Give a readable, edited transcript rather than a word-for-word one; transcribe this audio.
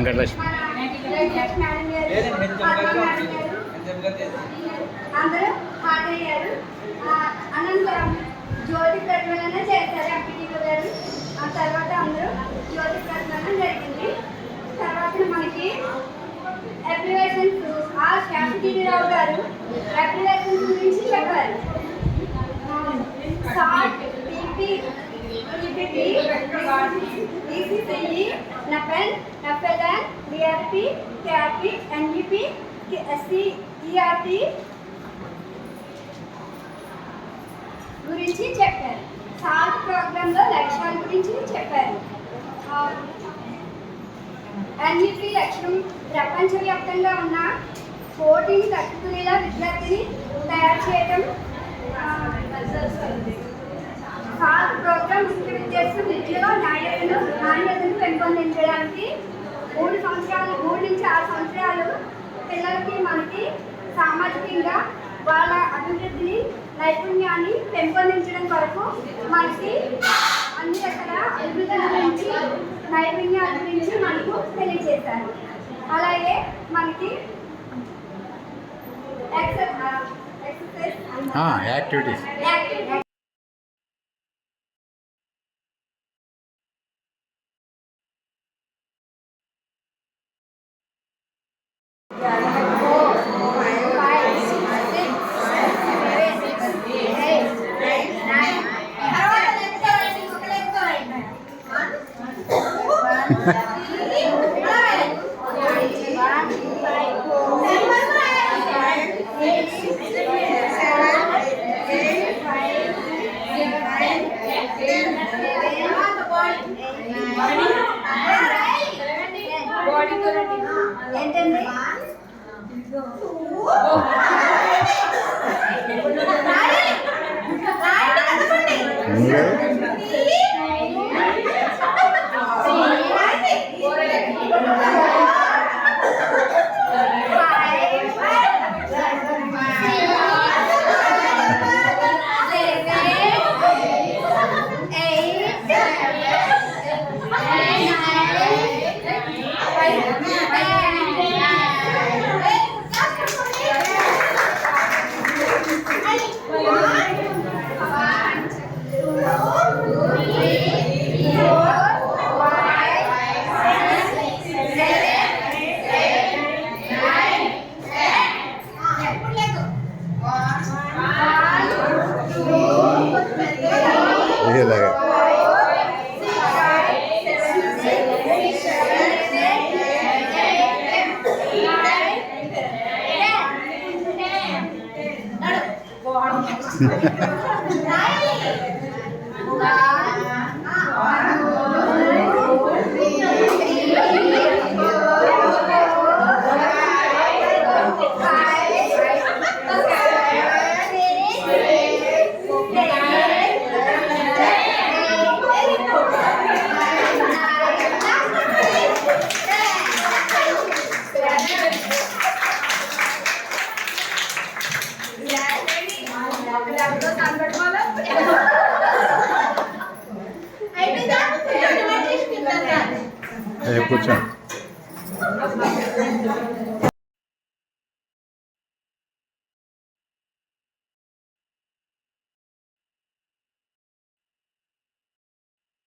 వెంకటలక్ష్మి అందరూ హాజరయ్యారు. అనంతరం జ్యోతి ప్రజ్వలన చేశారు ఎంపీటీఓ గారు. ఆ తర్వాత అందరూ జ్యోతి ప్రజ్వలన జరిగింది. తర్వాత మనకి అప్లికేషన్స్ శాంతిరావు గారు అప్లికేషన్స్ గురించి చెప్పారు. సాట్ ఈసీసీఈ నఫెల్ FLN DRP KRP NEP SCERP గురించి చెప్పారు. సాల్ట్ ప్రోగ్రాంలో లక్ష్యాల గురించి చెప్పారు. ఎన్ఈపి లక్ష్యం ప్రపంచవ్యాప్తంగా ఉన్న పోటీని తట్టుకునేలా విద్యార్థిని తయారు చేయడం. సాల్ట్ ప్రోగ్రాం ముఖ్య ఉద్దేశం విద్యలో నాణ్యతను పెంపొందించడానికి 3 నుంచి 6 సంవత్సరాలు పిల్లలకి మనకి సామాజికంగా వాళ్ళ అభివృద్ధిని నైపుణ్యాన్ని పెంపొందించడం కొరకు మనకి అన్ని రకాల అభివృద్ధి గురించి నైపుణ్యాల గురించి మనకు తెలియజేశారు. అలాగే మనకి యాక్టివిటీస్ ఏంటండి కూర్చోండి.